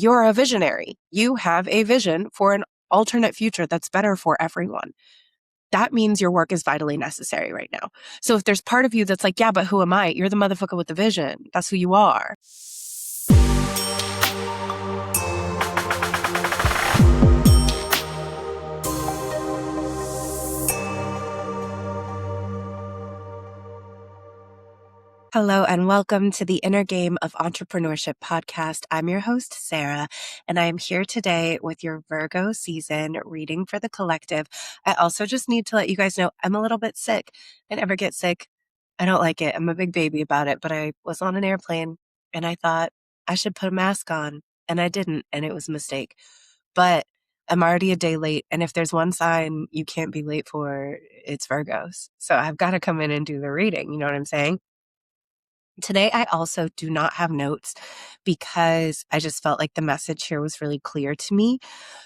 You're a visionary. You have a vision for an alternate future that's better for everyone. That means your work is vitally necessary right now. So if there's part of you that's like, yeah, but who am I? You're the motherfucker with the vision. That's who you are. Hello and welcome to the Inner Game of Entrepreneurship podcast. I'm your host, Sarah, and I am here today with your Virgo season reading for the collective. I also just need to let you guys know I'm a little bit sick. I never get sick. I don't like it. I'm a big baby about it, but I was on an airplane and I thought I should put a mask on and I didn't, and it was a mistake. But I'm already a day late, and if there's one sign you can't be late for, it's Virgos. So I've got to come in and do the reading. You know what I'm saying? Today, I also do not have notes because I just felt like the message here was really clear to me.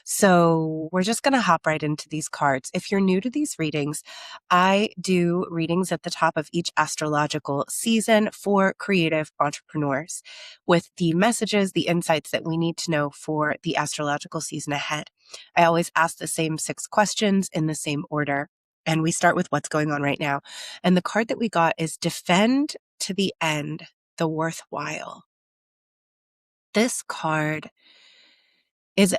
So we're just going to hop right into these cards. If you're new to these readings, I do readings at the top of each astrological season for creative entrepreneurs with the messages, the insights that we need to know for the astrological season ahead. I always ask the same 6 questions in the same order. And we start with what's going on right now. And the card that we got is Defend to the End, the Worthwhile. This card is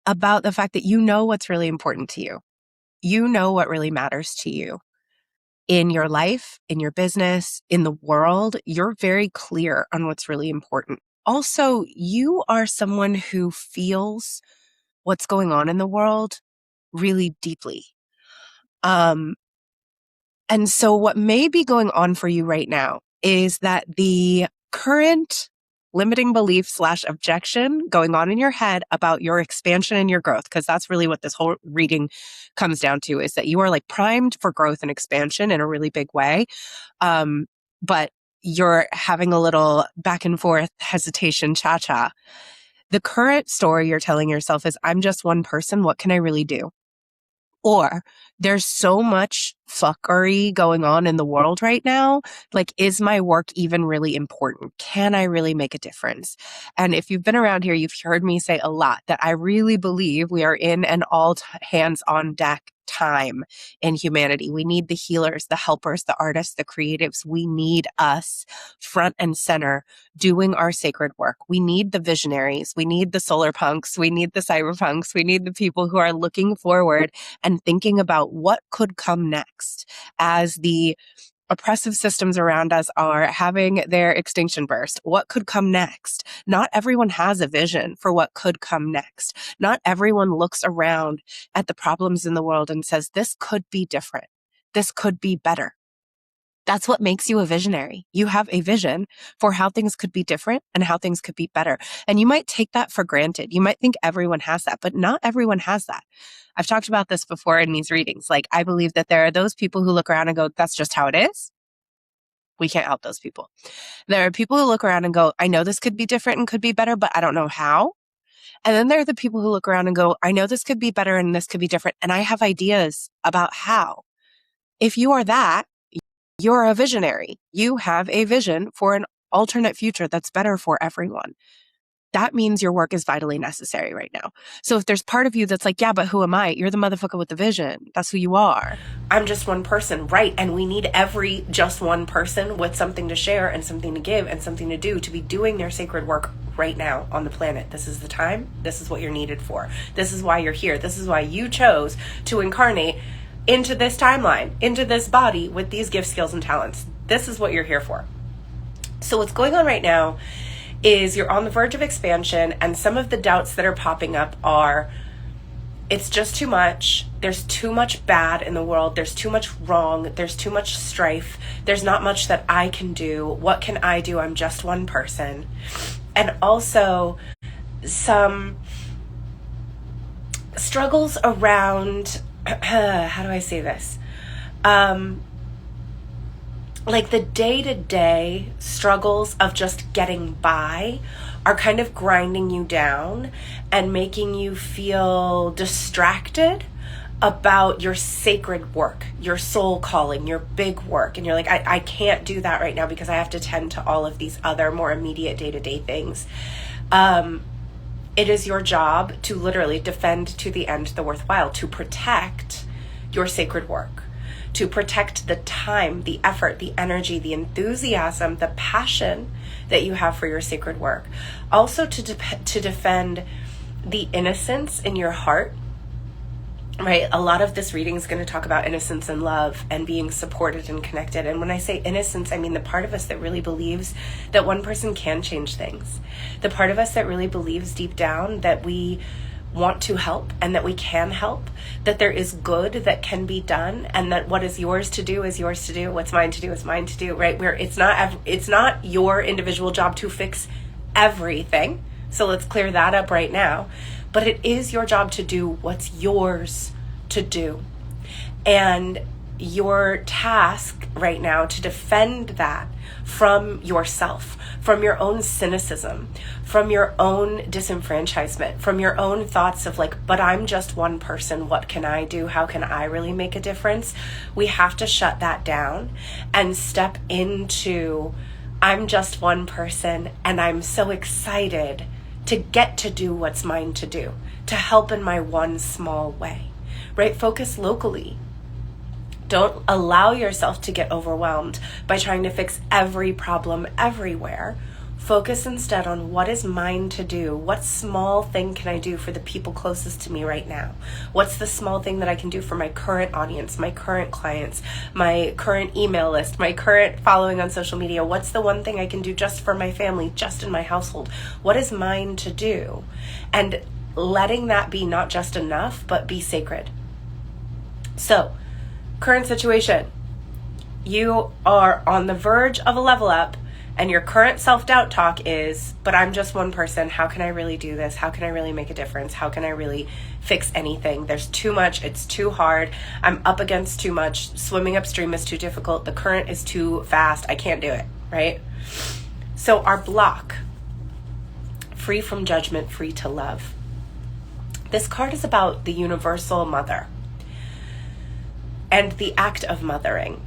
about the fact that you know what's really important to you. You know what really matters to you in your life, in your business, in the world. You're very clear on what's really important. Also, you are someone who feels what's going on in the world really deeply. And so what may be going on for you right now is that the current limiting belief / objection going on in your head about your expansion and your growth, because that's really what this whole reading comes down to, is that you are like primed for growth and expansion in a really big way. But you're having a little back and forth hesitation, cha-cha. The current story you're telling yourself is, I'm just one person. What can I really do? Or there's so much fuckery going on in the world right now. Like, is my work even really important? Can I really make a difference? And if you've been around here, you've heard me say a lot that I really believe we are in an all hands on deck time in humanity. We need the healers, the helpers, the artists, the creatives. We need us front and center doing our sacred work. We need the visionaries. We need the solar punks. We need the cyberpunks. We need the people who are looking forward and thinking about what could come next as the oppressive systems around us are having their extinction burst. What could come next? Not everyone has a vision for what could come next. Not everyone looks around at the problems in the world and says, this could be different. This could be better. That's what makes you a visionary. You have a vision for how things could be different and how things could be better. And you might take that for granted. You might think everyone has that, but not everyone has that. I've talked about this before in these readings. Like, I believe that there are those people who look around and go, that's just how it is. We can't help those people. There are people who look around and go, I know this could be different and could be better, but I don't know how. And then there are the people who look around and go, I know this could be better and this could be different, and I have ideas about how. If you are that, you're a visionary. You have a vision for an alternate future that's better for everyone. That means your work is vitally necessary right now. So if there's part of you that's like, yeah, but who am I? You're the motherfucker with the vision. That's who you are. I'm just one person, right? And we need every just one person with something to share and something to give and something to do to be doing their sacred work right now on the planet. This is the time. This is what you're needed for. This is why you're here. This is why you chose to incarnate into this timeline, into this body with these gifts, skills, and talents. This is what you're here for. So what's going on right now is you're on the verge of expansion, and some of the doubts that are popping up are, it's just too much. There's too much bad in the world. There's too much wrong. There's too much strife. There's not much that I can do. What can I do? I'm just one person. And also some struggles around how do I say this? Like the day-to-day struggles of just getting by are kind of grinding you down and making you feel distracted about your sacred work, your soul calling, your big work. And you're like, I can't do that right now because I have to tend to all of these other more immediate day-to-day things. It is your job to literally defend to the end the worthwhile, to protect your sacred work, to protect the time, the effort, the energy, the enthusiasm, the passion that you have for your sacred work. Also to defend the innocence in your heart, right? A lot of this reading is going to talk about innocence and love and being supported and connected. And when I say innocence, I mean the part of us that really believes that one person can change things. The part of us that really believes deep down that we want to help and that we can help, that there is good that can be done, and that what is yours to do is yours to do, what's mine to do is mine to do, right? Where it's not your individual job to fix everything. So let's clear that up right now. But it is your job to do what's yours to do. And your task right now to defend that from yourself, from your own cynicism, from your own disenfranchisement, from your own thoughts of like, but I'm just one person, what can I do? How can I really make a difference? We have to shut that down and step into, I'm just one person and I'm so excited to get to do what's mine to do, to help in my one small way, right? Focus locally. Don't allow yourself to get overwhelmed by trying to fix every problem everywhere. Focus instead on what is mine to do. What small thing can I do for the people closest to me right now? What's the small thing that I can do for my current audience, my current clients, my current email list, my current following on social media? What's the one thing I can do just for my family, just in my household? What is mine to do? And letting that be not just enough, but be sacred. So, current situation. You are on the verge of a level up, and your current self-doubt talk is, but I'm just one person. How can I really do this? How can I really make a difference? How can I really fix anything? There's too much. It's too hard. I'm up against too much. Swimming upstream is too difficult. The current is too fast. I can't do it, right? So our block, free from judgment, free to love. This card is about the universal mother and the act of mothering.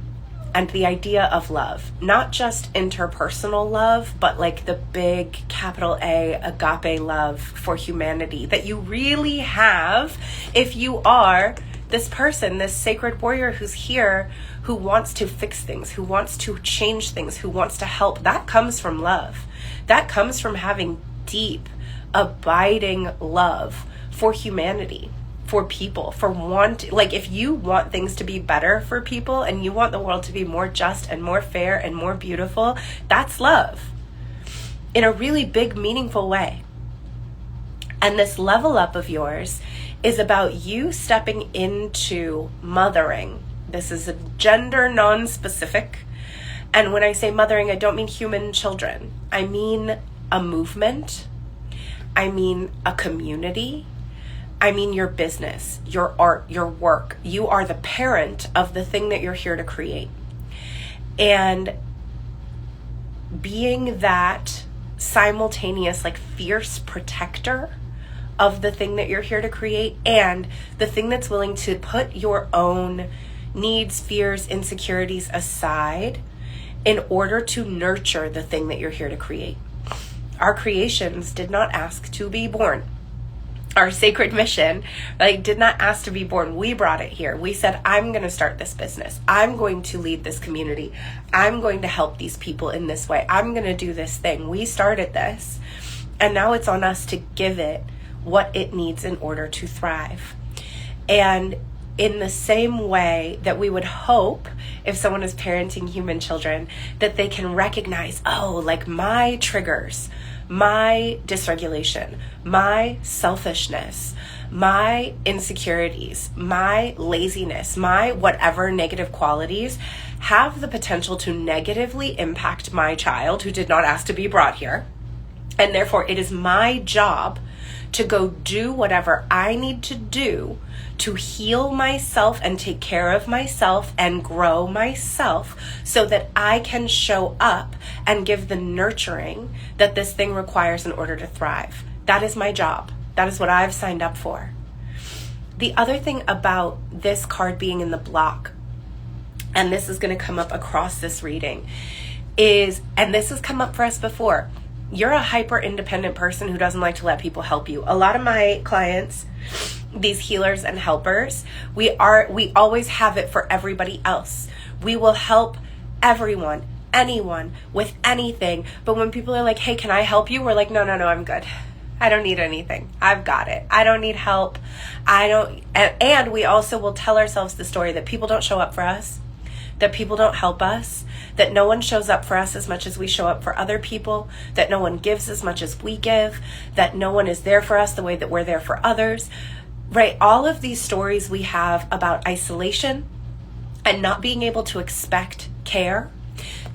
And the idea of love, not just interpersonal love, but like the big capital A agape love for humanity that you really have if you are this person, this sacred warrior who's here, who wants to fix things, who wants to change things, who wants to help. That comes from love. That comes from having deep, abiding love for humanity. For people, for like if you want things to be better for people and you want the world to be more just and more fair and more beautiful, that's love in a really big, meaningful way. And this level up of yours is about you stepping into mothering. This is a gender non-specific. And when I say mothering, I don't mean human children. I mean a movement. I mean a community. I mean your business, your art, your work. You are the parent of the thing that you're here to create. And being that simultaneous, like fierce protector of the thing that you're here to create, and the thing that's willing to put your own needs, fears, insecurities aside in order to nurture the thing that you're here to create. Our creations did not ask to be born. Our sacred mission, did not ask to be born. We brought it here. We said, I'm going to start this business. I'm going to lead this community. I'm going to help these people in this way. I'm going to do this thing. We started this. And now it's on us to give it what it needs in order to thrive. And in the same way that we would hope if someone is parenting human children, that they can recognize, my triggers, my dysregulation, my selfishness, my insecurities, my laziness, my whatever negative qualities have the potential to negatively impact my child who did not ask to be brought here. And therefore, it is my job to go do whatever I need to do to heal myself and take care of myself and grow myself so that I can show up and give the nurturing that this thing requires in order to thrive. That is my job. That is what I've signed up for. The other thing about this card being in the block, and this is going to come up across this reading, is, and this has come up for us before, you're a hyper independent person who doesn't like to let people help you. A lot of my clients, these healers and helpers, we always have it for everybody else. We will help everyone, anyone with anything. But when people are like, hey, can I help you? We're like, no, I'm good. I don't need anything. I've got it. I don't need help. And we also will tell ourselves the story that people don't show up for us, that people don't help us, that no one shows up for us as much as we show up for other people, that no one gives as much as we give, that no one is there for us the way that we're there for others, right? All of these stories we have about isolation and not being able to expect care.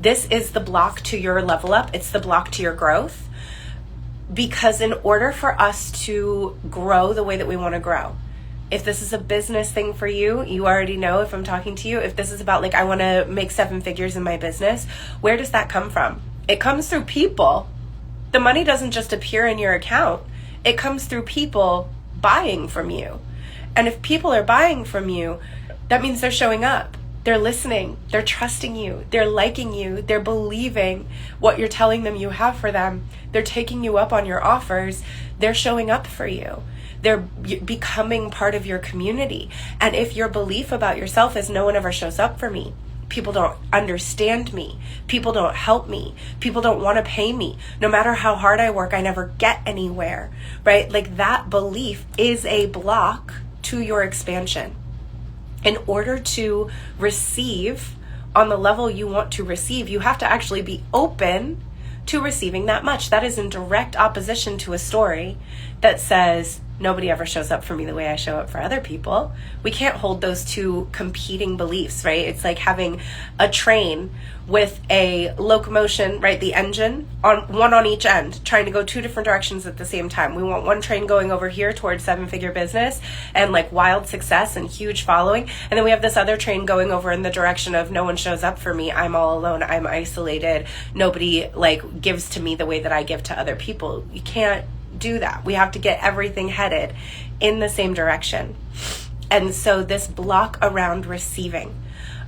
This is the block to your level up. It's the block to your growth. Because in order for us to grow the way that we want to grow, if this is a business thing for you, you already know if I'm talking to you, if this is about like, I want to make 7 figures in my business, where does that come from? It comes through people. The money doesn't just appear in your account. It comes through people buying from you. And if people are buying from you, that means they're showing up. They're listening, they're trusting you, they're liking you, they're believing what you're telling them you have for them. They're taking you up on your offers. They're showing up for you. They're becoming part of your community. And if your belief about yourself is no one ever shows up for me, people don't understand me, people don't help me, people don't want to pay me, no matter how hard I work, I never get anywhere, right? Like that belief is a block to your expansion. In order to receive on the level you want to receive, you have to actually be open to receiving that much. That is in direct opposition to a story that says, nobody ever shows up for me the way I show up for other people. We can't hold those two competing beliefs, right? It's like having a train with a locomotion, right? The engine one on each end, trying to go 2 different directions at the same time. We want one train going over here towards 7-figure business and like wild success and huge following. And then we have this other train going over in the direction of no one shows up for me. I'm all alone. I'm isolated. Nobody like gives to me the way that I give to other people. You can't do that. We have to get everything headed in the same direction. And so this block around receiving,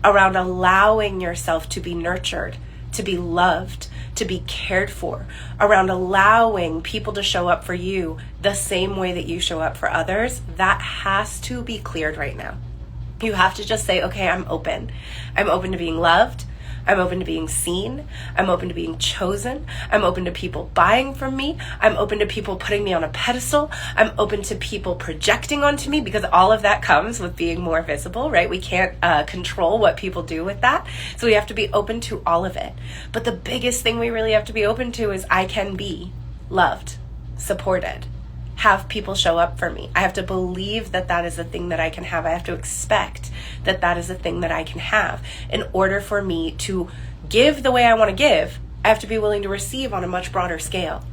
around allowing yourself to be nurtured, to be loved, to be cared for, around allowing people to show up for you the same way that you show up for others, that has to be cleared right now. You have to just say, okay, I'm open. I'm open to being loved. I'm open to being seen. I'm open to being chosen. I'm open to people buying from me. I'm open to people putting me on a pedestal. I'm open to people projecting onto me, because all of that comes with being more visible, right? We can't control what people do with that. So we have to be open to all of it. But the biggest thing we really have to be open to is I can be loved, supported, have people show up for me. I have to believe that that is a thing that I can have. I have to expect that that is a thing that I can have. In order for me to give the way I want to give, I have to be willing to receive on a much broader scale.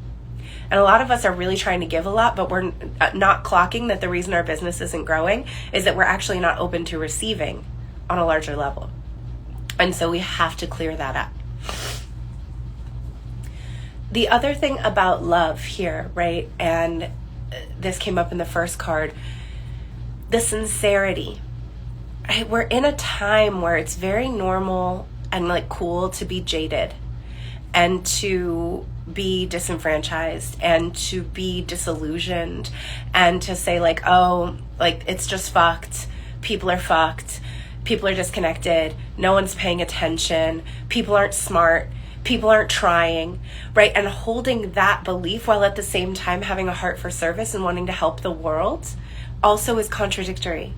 And a lot of us are really trying to give a lot, but we're not clocking that the reason our business isn't growing is that we're actually not open to receiving on a larger level. And so we have to clear that up. The other thing about love here, right? And this came up in the first card, the sincerity. Right? We're in a time where it's very normal and like cool to be jaded and to be disenfranchised and to be disillusioned and to say like, oh, like it's just fucked. People are fucked. People are disconnected. No one's paying attention. People aren't smart. People aren't trying, right? And holding that belief while at the same time having a heart for service and wanting to help the world also is contradictory.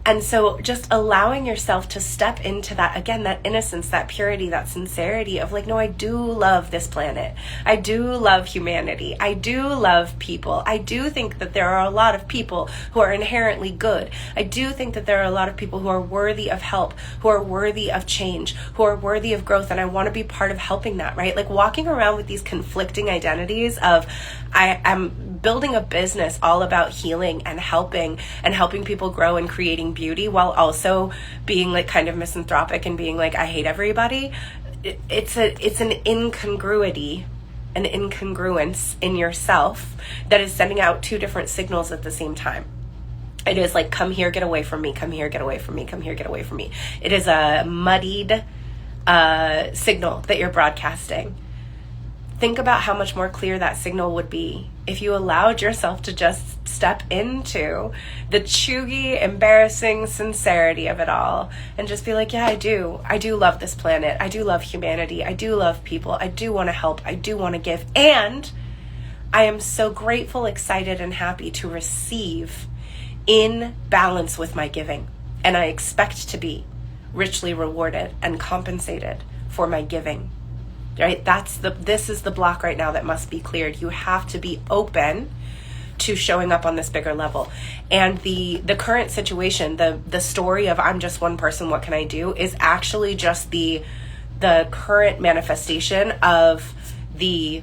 And so just allowing yourself to step into that, again, that innocence, that purity, that sincerity of like, no, I do love this planet. I do love humanity. I do love people. I do think that there are a lot of people who are inherently good. I do think that there are a lot of people who are worthy of help, who are worthy of change, who are worthy of growth. And I want to be part of helping that, right? Like walking around with these conflicting identities of I'm building a business all about healing and helping people grow and creating beauty, while also being like kind of misanthropic and being like, I hate everybody. It's an incongruity, an incongruence in yourself that is sending out 2 different signals at the same time. It is like, come here, get away from me, come here, get away from me, come here, get away from me. It is a muddied signal that you're broadcasting. Think about how much more clear that signal would be if you allowed yourself to just step into the chuggy, embarrassing sincerity of it all and just be like, yeah, I do love this planet. I do love humanity. I do love people. I do want to help. I do want to give. And I am so grateful, excited, and happy to receive in balance with my giving. And I expect to be richly rewarded and compensated for my giving. Right? This is the block right now that must be cleared. You have to be open to showing up on this bigger level. And the current situation, the story of I'm just one person, what can I do, is actually just the current manifestation of the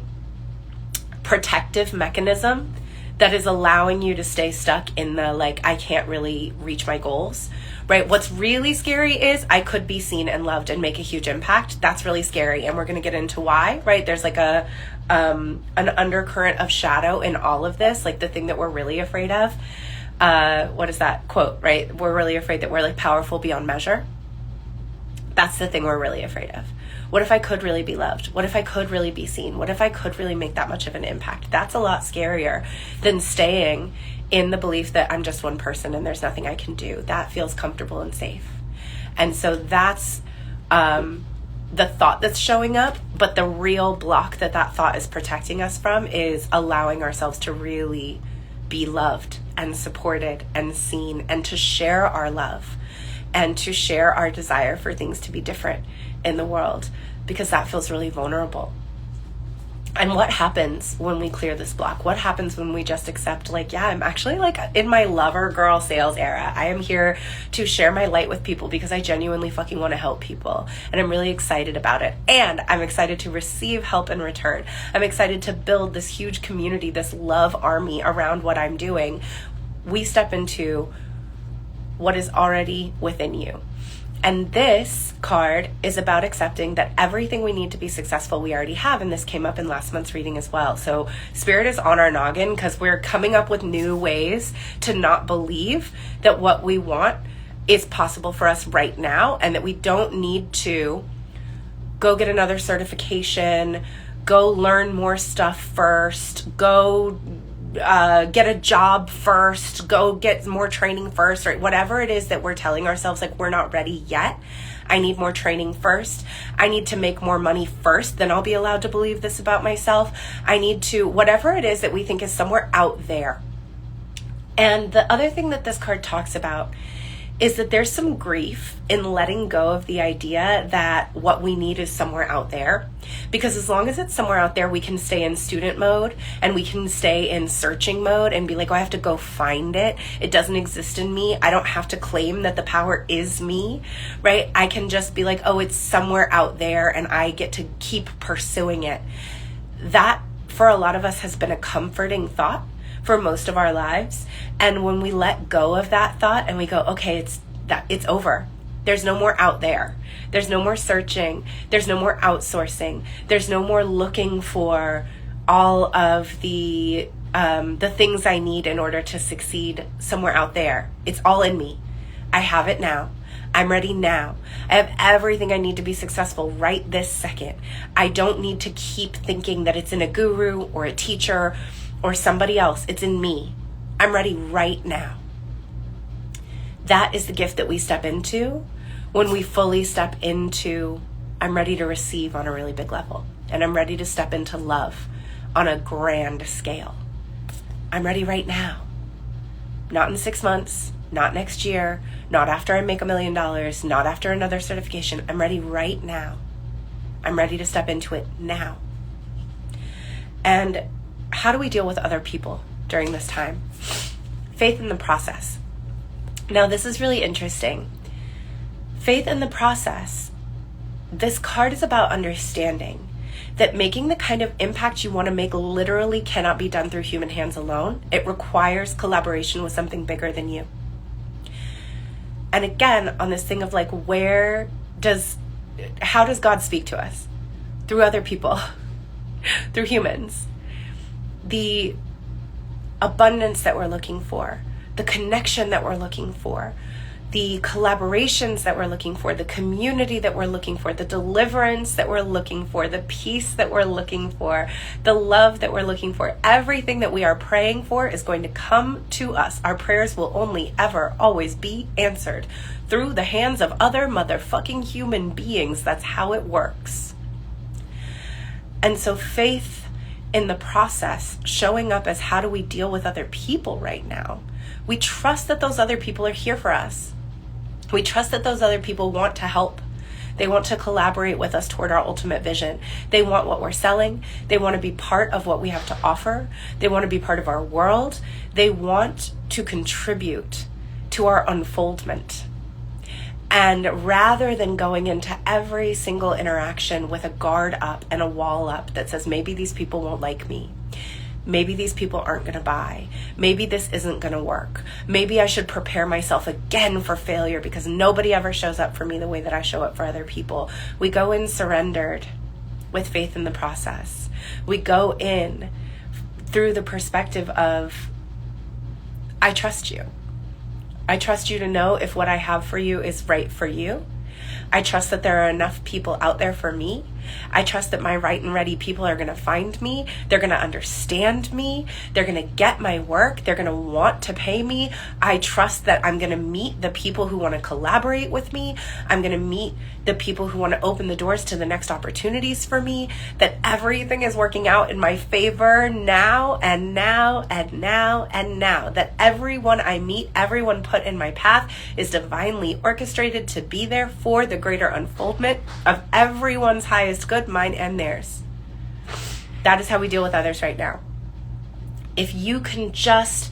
protective mechanism that is allowing you to stay stuck in the I can't really reach my goals. Right? What's really scary is I could be seen and loved and make a huge impact. That's really scary. And we're going to get into why, right? There's an undercurrent of shadow in all of this, the thing that we're really afraid of. What is that quote, right? We're really afraid that we're powerful beyond measure. That's the thing we're really afraid of. What if I could really be loved? What if I could really be seen? What if I could really make that much of an impact? That's a lot scarier than staying in the belief that I'm just one person and there's nothing I can do. That feels comfortable and safe. And so that's the thought that's showing up, but the real block that thought is protecting us from is allowing ourselves to really be loved and supported and seen, and to share our love and to share our desire for things to be different in the world, because that feels really vulnerable. And what happens when we clear this block? What happens when we just accept, I'm actually in my lover girl sales era. I am here to share my light with people because I genuinely fucking want to help people. And I'm really excited about it. And I'm excited to receive help in return. I'm excited to build this huge community, this love army around what I'm doing. We step into what is already within you. And this card is about accepting that everything we need to be successful we already have, and this came up in last month's reading as well. So Spirit is on our noggin because we're coming up with new ways to not believe that what we want is possible for us right now, and that we don't need to go get another certification, go learn more stuff first, go get a job first, go get more training first, right? Whatever it is that we're telling ourselves, we're not ready yet. I need more training first. I need to make more money first. Then I'll be allowed to believe this about myself. I need to, whatever it is that we think is somewhere out there. And the other thing that this card talks about is that there's some grief in letting go of the idea that what we need is somewhere out there. Because as long as it's somewhere out there, we can stay in student mode and we can stay in searching mode and be like, I have to go find it. It doesn't exist in me. I don't have to claim that the power is me, right? I can just be like, it's somewhere out there and I get to keep pursuing it. That, for a lot of us, has been a comforting thought for most of our lives. And when we let go of that thought and we go, okay, it's over. There's no more out there. There's no more searching. There's no more outsourcing. There's no more looking for all of the things I need in order to succeed somewhere out there. It's all in me. I have it now. I'm ready now. I have everything I need to be successful right this second. I don't need to keep thinking that it's in a guru or a teacher or somebody else. It's in me. I'm ready right now. That is the gift that we step into when we fully step into, I'm ready to receive on a really big level. And I'm ready to step into love on a grand scale. I'm ready right now. Not in 6 months, not next year, not after I make $1 million, not after another certification. I'm ready right now. I'm ready to step into it now. And how do we deal with other people during this time? Faith in the process. Now, this is really interesting. Faith in the process. This card is about understanding that making the kind of impact you want to make literally cannot be done through human hands alone. It requires collaboration with something bigger than you. And again, on this thing of how does God speak to us? Through other people, through humans. The abundance that we're looking for, the connection that we're looking for, the collaborations that we're looking for, the community that we're looking for, the deliverance that we're looking for, the peace that we're looking for, the love that we're looking for, everything that we are praying for is going to come to us. Our prayers will only ever always be answered through the hands of other motherfucking human beings. That's how it works. And so faith in the process, showing up as how do we deal with other people right now? We trust that those other people are here for us. We trust that those other people want to help. They want to collaborate with us toward our ultimate vision. They want what we're selling. They want to be part of what we have to offer. They want to be part of our world. They want to contribute to our unfoldment. And rather than going into every single interaction with a guard up and a wall up that says, maybe these people won't like me. Maybe these people aren't going to buy. Maybe this isn't going to work. Maybe I should prepare myself again for failure because nobody ever shows up for me the way that I show up for other people. We go in surrendered with faith in the process. We go in through the perspective of, I trust you. I trust you to know if what I have for you is right for you. I trust that there are enough people out there for me. I trust that my right and ready people are going to find me. They're going to understand me. They're going to get my work. They're going to want to pay me. I trust that I'm going to meet the people who want to collaborate with me. I'm going to meet the people who want to open the doors to the next opportunities for me. That everything is working out in my favor now and now and now and now. That everyone I meet, everyone put in my path is divinely orchestrated to be there for the greater unfoldment of everyone's highest good, mine and theirs. That is how we deal with others right now. If you can just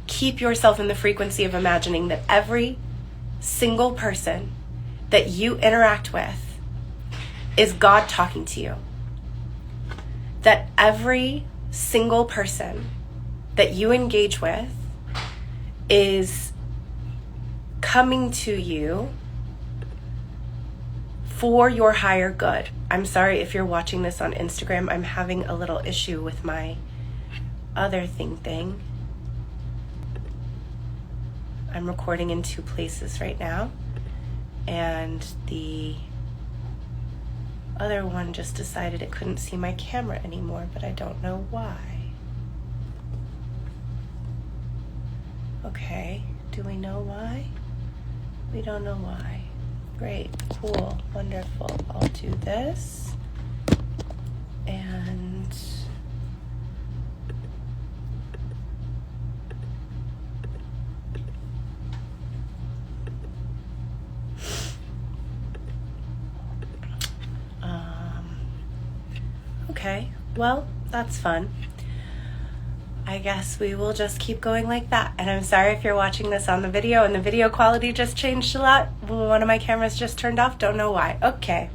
keep yourself in the frequency of imagining that every single person that you interact with is God talking to you. That every single person that you engage with is coming to you for your higher good. I'm sorry if you're watching this on Instagram. I'm having a little issue with my other thing. I'm recording in 2 places right now. And the other one just decided it couldn't see my camera anymore, but I don't know why. Okay, do we know why? We don't know why. Great, cool, wonderful. I'll do this. And okay, well, that's fun. I guess we will just keep going like that. And I'm sorry if you're watching this on the video and the video quality just changed a lot. One of my cameras just turned off. Don't know why. Okay.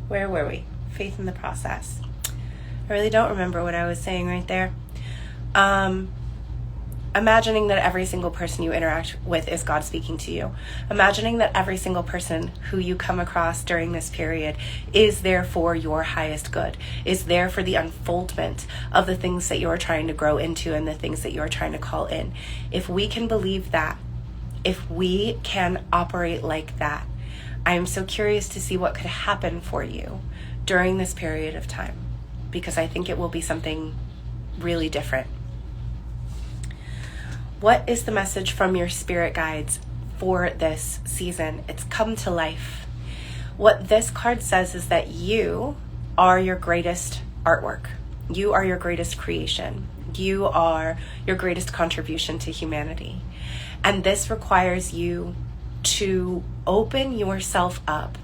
Where were we? Faith in the process. I really don't remember what I was saying right there. Imagining that every single person you interact with is God speaking to you. Imagining that every single person who you come across during this period is there for your highest good, is there for the unfoldment of the things that you are trying to grow into and the things that you are trying to call in. If we can believe that, if we can operate like that, I am so curious to see what could happen for you during this period of time, because I think it will be something really different. What is the message from your spirit guides for this season? It's come to life. What this card says is that you are your greatest artwork. You are your greatest creation. You are your greatest contribution to humanity. And this requires you to open yourself up.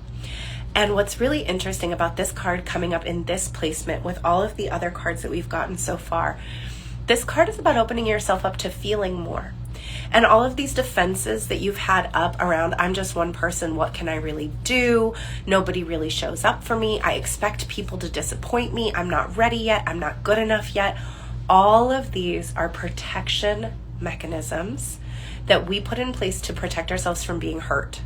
And what's really interesting about this card coming up in this placement with all of the other cards that we've gotten so far, this card is about opening yourself up to feeling more. And all of these defenses that you've had up around, I'm just one person, what can I really do? Nobody really shows up for me. I expect people to disappoint me. I'm not ready yet. I'm not good enough yet. All of these are protection mechanisms that we put in place to protect ourselves from being hurt.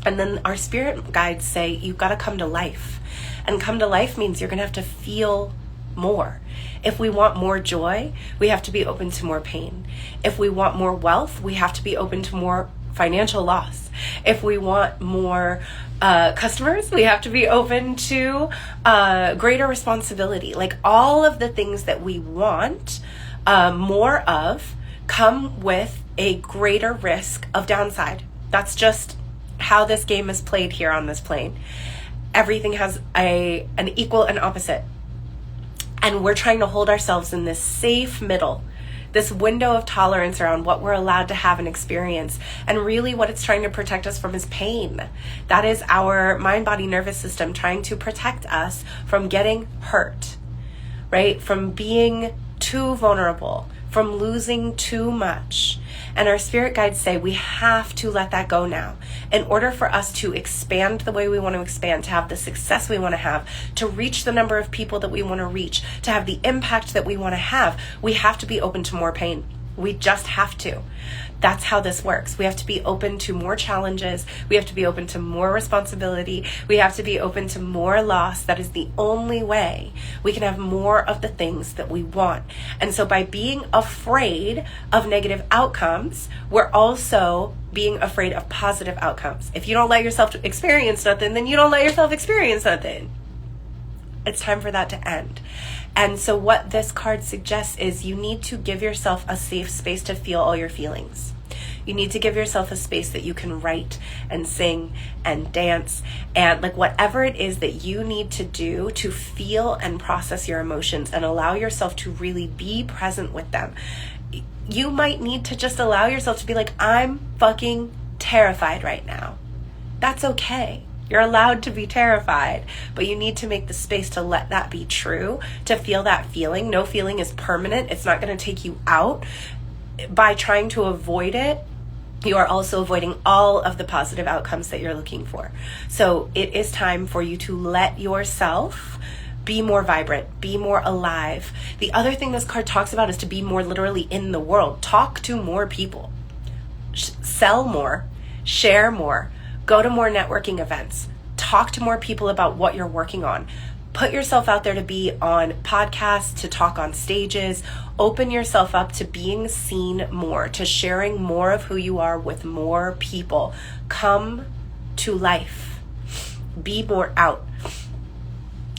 And then our spirit guides say, you've got to come to life. And come to life means you're going to have to feel more. If we want more joy, we have to be open to more pain. If we want more wealth, we have to be open to more financial loss. If we want more customers, we have to be open to greater responsibility. Like all of the things that we want more of come with a greater risk of downside. That's just how this game is played here on this plane. Everything has an equal and opposite. And we're trying to hold ourselves in this safe middle, this window of tolerance around what we're allowed to have and experience. And really what it's trying to protect us from is pain. That is our mind, body, nervous system trying to protect us from getting hurt, right? From being too vulnerable, from losing too much. And our spirit guides say we have to let that go now. In order for us to expand the way we want to expand, to have the success we want to have, to reach the number of people that we want to reach, to have the impact that we want to have, we have to be open to more pain. We just have to. That's how this works. We have to be open to more challenges. We have to be open to more responsibility. We have to be open to more loss. That is the only way we can have more of the things that we want. And so by being afraid of negative outcomes, we're also being afraid of positive outcomes. If you don't let yourself experience nothing, then you don't let yourself experience nothing. It's time for that to end. And so what this card suggests is you need to give yourself a safe space to feel all your feelings. You need to give yourself a space that you can write and sing and dance and like whatever it is that you need to do to feel and process your emotions and allow yourself to really be present with them. You might need to just allow yourself to be like, I'm fucking terrified right now. That's okay. You're allowed to be terrified, but you need to make the space to let that be true, to feel that feeling. No feeling is permanent. It's not going to take you out. By trying to avoid it, you are also avoiding all of the positive outcomes that you're looking for. So it is time for you to let yourself be more vibrant, be more alive. The other thing this card talks about is to be more literally in the world. Talk to more people. Sell more. Share more. Go to more networking events. Talk to more people about what you're working on. Put yourself out there to be on podcasts, to talk on stages. Open yourself up to being seen more, to sharing more of who you are with more people. Come to life. Be more out.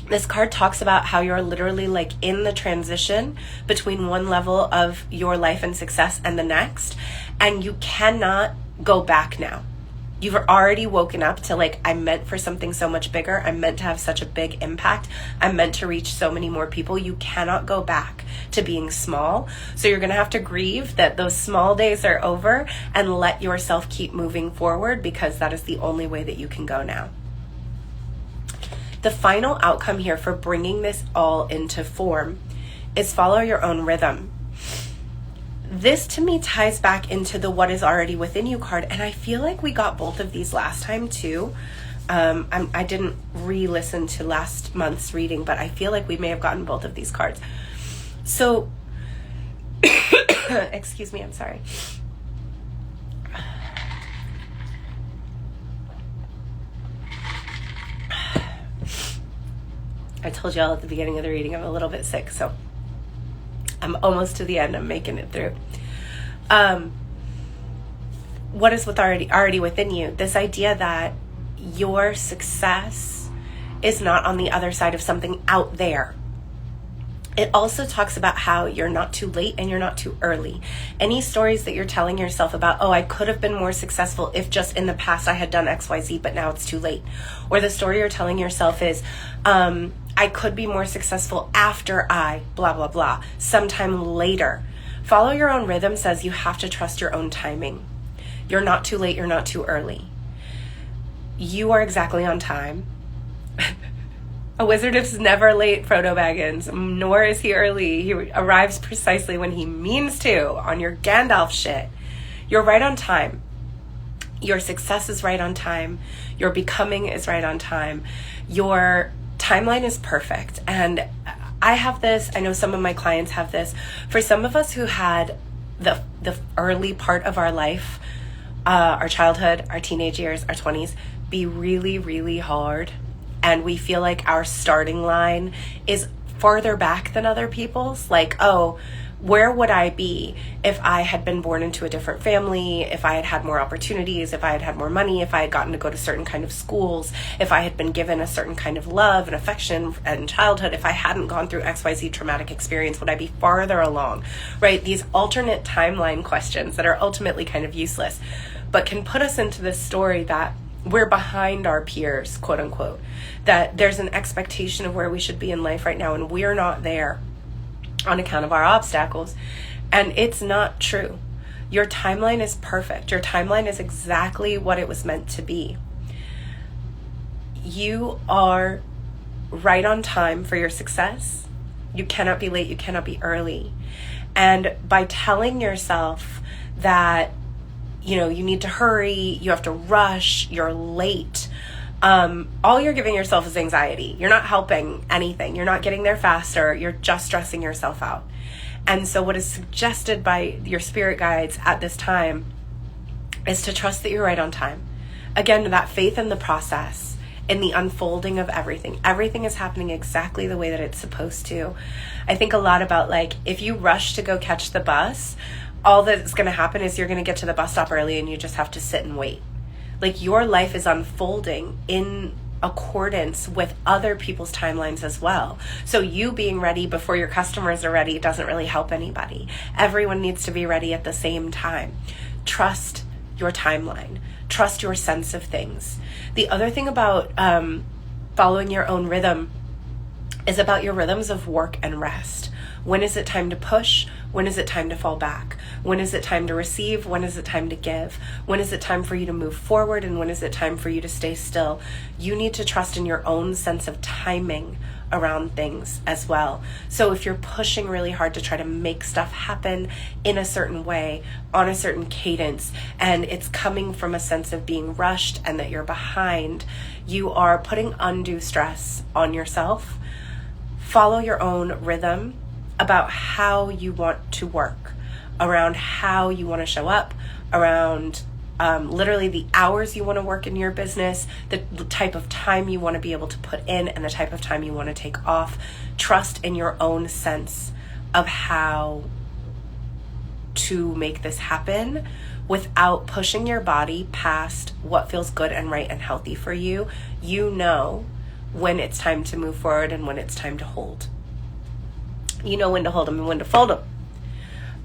This card talks about how you're literally like in the transition between one level of your life and success and the next, and you cannot go back now. You've already woken up to like, I'm meant for something so much bigger. I'm meant to have such a big impact. I'm meant to reach so many more people. You cannot go back to being small. So you're going to have to grieve that those small days are over and let yourself keep moving forward, because that is the only way that you can go now. The final outcome here for bringing this all into form is follow your own rhythm. This to me ties back into the what is already within you card. And I feel like we got both of these last time too. I didn't re-listen to last month's reading, but I feel like we may have gotten both of these cards. So, excuse me, I'm sorry. I told y'all at the beginning of the reading I'm a little bit sick, so I'm almost to the end. I'm making it through. What is already within you? This idea that your success is not on the other side of something out there. It also talks about how you're not too late and you're not too early. Any stories that you're telling yourself about, oh, I could have been more successful if just in the past I had done XYZ, but now it's too late. Or the story you're telling yourself is, I could be more successful after I blah, blah, blah, sometime later. Follow your own rhythm says you have to trust your own timing. You're not too late. You're not too early. You are exactly on time. A wizard is never late, Frodo Baggins, nor is he early. He arrives precisely when he means to on your Gandalf shit. You're right on time. Your success is right on time. Your becoming is right on time. Your timeline is perfect. And I have this, I know some of my clients have this. For some of us who had the early part of our life, our childhood, our teenage years, our 20s, be really, really hard. And we feel like our starting line is farther back than other people's. Like, oh, Where would I be if I had been born into a different family, if I had had more opportunities, if I had had more money, if I had gotten to go to certain kind of schools, if I had been given a certain kind of love and affection in childhood, if I hadn't gone through XYZ traumatic experience, would I be farther along, right? These alternate timeline questions that are ultimately kind of useless, but can put us into this story that we're behind our peers, quote unquote, that there's an expectation of where we should be in life right now, and we're not there on account of our obstacles. And it's not true. Your timeline is perfect. Your timeline is exactly what it was meant to be. You are right on time for your success. You cannot be late. You cannot be early. And by telling yourself that, you need to hurry, you have to rush, you're late, all you're giving yourself is anxiety. You're not helping anything. You're not getting there faster. You're just stressing yourself out. And so what is suggested by your spirit guides at this time is to trust that you're right on time. Again, that faith in the process, in the unfolding of everything. Everything is happening exactly the way that it's supposed to. I think a lot about, like, if you rush to go catch the bus, all that's going to happen is you're going to get to the bus stop early and you just have to sit and wait. Like, your life is unfolding in accordance with other people's timelines as well. So you being ready before your customers are ready doesn't really help anybody. Everyone needs to be ready at the same time. Trust your timeline. Trust your sense of things. The other thing about following your own rhythm is about your rhythms of work and rest. When is it time to push? When is it time to fall back? When is it time to receive? When is it time to give? When is it time for you to move forward? And when is it time for you to stay still? You need to trust in your own sense of timing around things as well. So if you're pushing really hard to try to make stuff happen in a certain way, on a certain cadence, and it's coming from a sense of being rushed and that you're behind, you are putting undue stress on yourself. Follow your own rhythm about how you want to work, around how you want to show up, around literally the hours you want to work in your business, the type of time you want to be able to put in, and the type of time you want to take off. Trust in your own sense of how to make this happen without pushing your body past what feels good and right and healthy for you. You know when it's time to move forward and when it's time to hold. You know when to hold them and when to fold them.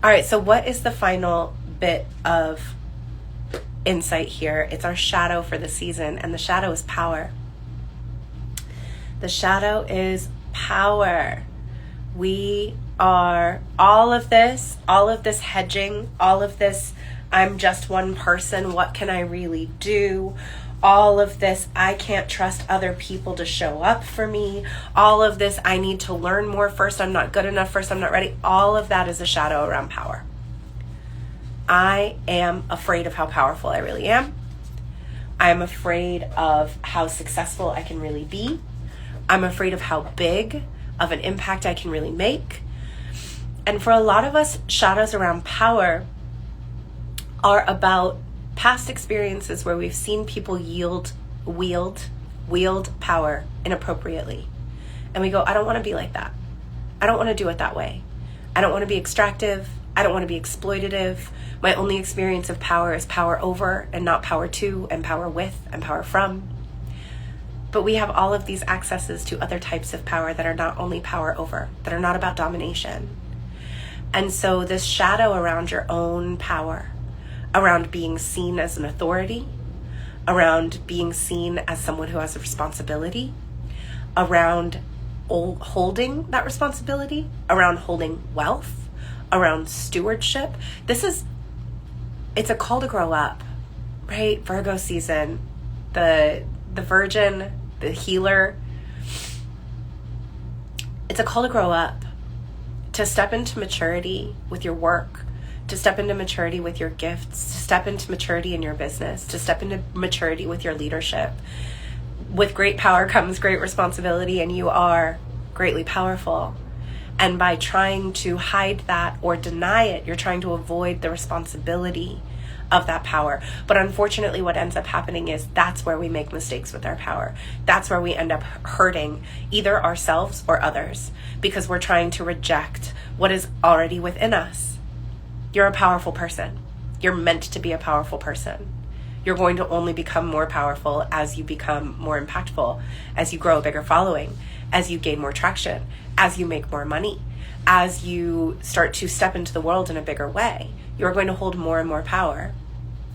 All right, so what is the final bit of insight here? It's our shadow for the season, and the shadow is power. The shadow is power. We are all of this hedging, all of this, I'm just one person, what can I really do? All of this, I can't trust other people to show up for me. All of this, I need to learn more first. I'm not good enough first. I'm not ready. All of that is a shadow around power. I am afraid of how powerful I really am. I'm afraid of how successful I can really be. I'm afraid of how big of an impact I can really make. And for a lot of us, shadows around power are about past experiences where we've seen people wield power inappropriately. And we go, I don't want to be like that. I don't want to do it that way. I don't want to be extractive. I don't want to be exploitative. My only experience of power is power over and not power to and power with and power from. But we have all of these accesses to other types of power that are not only power over, that are not about domination. And so this shadow around your own power, around being seen as an authority, around being seen as someone who has a responsibility, around holding that responsibility, around holding wealth, around stewardship. It's a call to grow up, right? Virgo season, the virgin, the healer. It's a call to grow up, to step into maturity with your work, to step into maturity with your gifts, to step into maturity in your business, to step into maturity with your leadership. With great power comes great responsibility, and you are greatly powerful. And by trying to hide that or deny it, you're trying to avoid the responsibility of that power. But unfortunately, what ends up happening is that's where we make mistakes with our power. That's where we end up hurting either ourselves or others, because we're trying to reject what is already within us. You're a powerful person. You're meant to be a powerful person. You're going to only become more powerful as you become more impactful, as you grow a bigger following, as you gain more traction, as you make more money, as you start to step into the world in a bigger way. You're going to hold more and more power.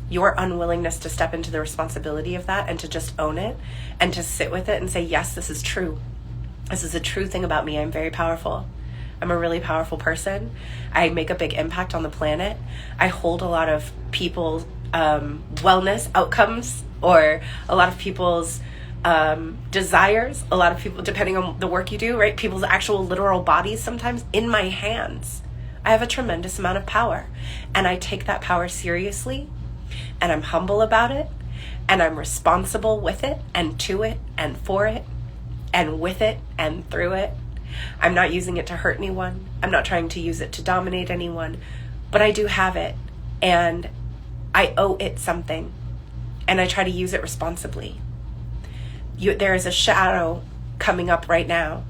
Your unwillingness to step into the responsibility of that and to just own it and to sit with it and say, yes, this is true. This is a true thing about me. I'm very powerful. I'm a really powerful person. I make a big impact on the planet. I hold a lot of people's wellness outcomes, or a lot of people's desires, a lot of people, depending on the work you do, right? People's actual literal bodies sometimes in my hands. I have a tremendous amount of power, and I take that power seriously, and I'm humble about it, and I'm responsible with it and to it and for it and with it and through it. I'm not using it to hurt anyone. I'm not trying to use it to dominate anyone, but I do have it, and I owe it something, and I try to use it responsibly. There is a shadow coming up right now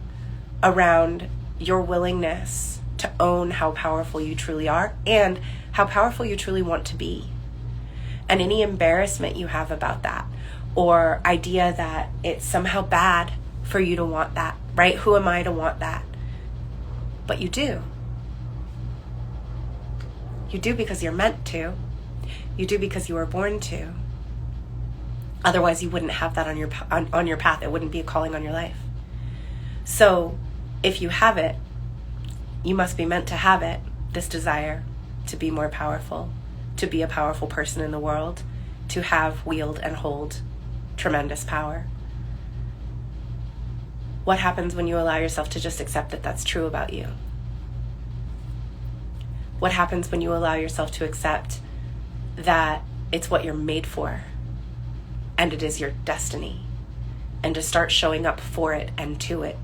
around your willingness to own how powerful you truly are and how powerful you truly want to be. And any embarrassment you have about that, or idea that it's somehow bad for you to want that, right? Who am I to want that? But you do. You do because you're meant to. You do because you were born to. Otherwise, you wouldn't have that on your path. It wouldn't be a calling on your life. So, if you have it, you must be meant to have it, this desire to be more powerful, to be a powerful person in the world, to have, wield, and hold tremendous power. What happens when you allow yourself to just accept that that's true about you? What happens when you allow yourself to accept that it's what you're made for and it is your destiny, and to start showing up for it and to it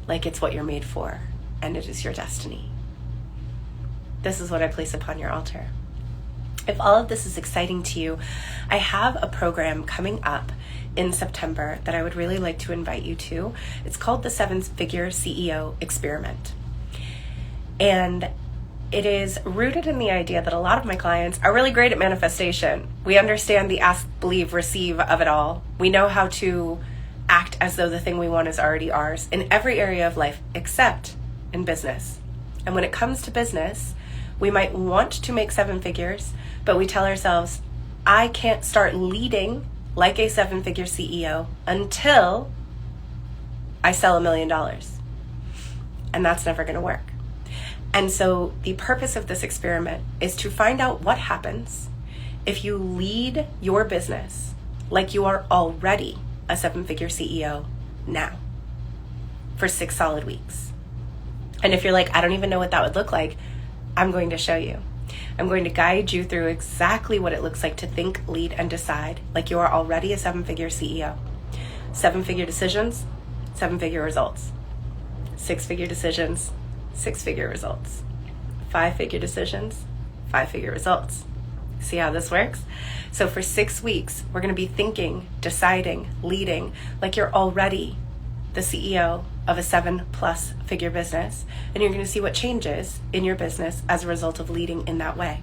like it's what you're made for and it is your destiny? This is what I place upon your altar. If all of this is exciting to you, I have a program coming up in September that I would really like to invite you to. It's called the 7-Figure CEO Experiment. And it is rooted in the idea that a lot of my clients are really great at manifestation. We understand the ask, believe, receive of it all. We know how to act as though the thing we want is already ours in every area of life except in business. And when it comes to business, we might want to make 7 figures, but we tell ourselves, I can't start leading like a 7-figure CEO until I sell $1 million. And that's never going to work. And so the purpose of this experiment is to find out what happens if you lead your business like you are already a 7-figure CEO now for 6 solid weeks. And if you're like, I don't even know what that would look like, I'm going to show you. I'm going to guide you through exactly what it looks like to think, lead, and decide like you are already a 7-figure CEO. 7-figure decisions, 7-figure results. 6-figure decisions, 6-figure results. 5-figure decisions, 5-figure results. See how this works? So for 6 weeks, we're going to be thinking, deciding, leading like you're already the CEO of a 7+ figure business, and you're going to see what changes in your business as a result of leading in that way.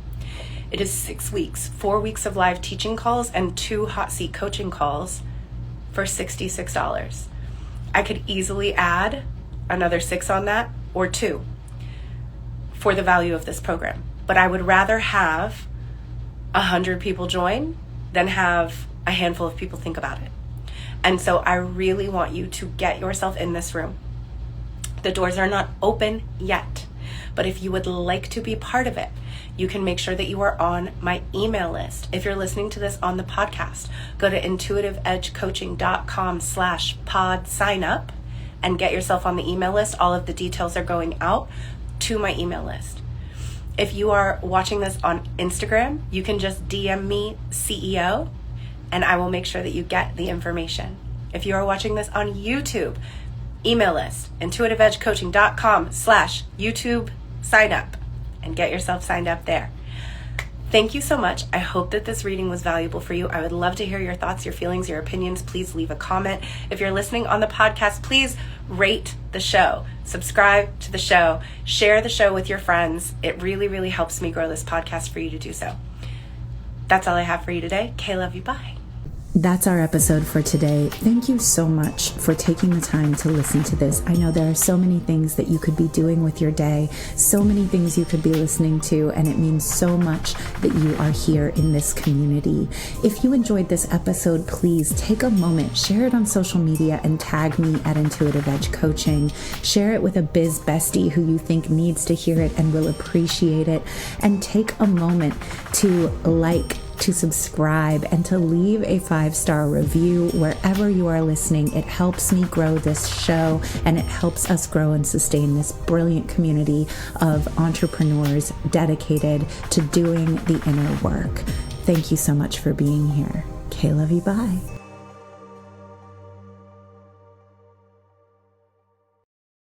It is 6 weeks, 4 weeks of live teaching calls and 2 hot seat coaching calls for $66. I could easily add another 6 on that, or 2 for the value of this program. But I would rather have 100 people join than have a handful of people think about it. And so I really want you to get yourself in this room. The doors are not open yet, but if you would like to be part of it, you can make sure that you are on my email list. If you're listening to this on the podcast, go to intuitiveedgecoaching.com/pod sign up and get yourself on the email list. All of the details are going out to my email list. If you are watching this on Instagram, you can just DM me CEO and I will make sure that you get the information. If you are watching this on YouTube, email list, intuitiveedgecoaching.com/YouTube sign up and get yourself signed up there. Thank you so much. I hope that this reading was valuable for you. I would love to hear your thoughts, your feelings, your opinions. Please leave a comment. If you're listening on the podcast, please rate the show, subscribe to the show, share the show with your friends. It really, really helps me grow this podcast for you to do so. That's all I have for you today. Kay, love you. Bye. That's our episode for today. Thank you so much for taking the time to listen to this. I know there are so many things that you could be doing with your day, so many things you could be listening to, and it means so much that you are here in this community. If you enjoyed this episode, please take a moment, share it on social media, and tag me at Intuitive Edge Coaching. Share it with a biz bestie who you think needs to hear it and will appreciate it. And take a moment to to subscribe, and to leave a 5-star review wherever you are listening. It helps me grow this show, and it helps us grow and sustain this brilliant community of entrepreneurs dedicated to doing the inner work. Thank you so much for being here. Kay, love you, bye.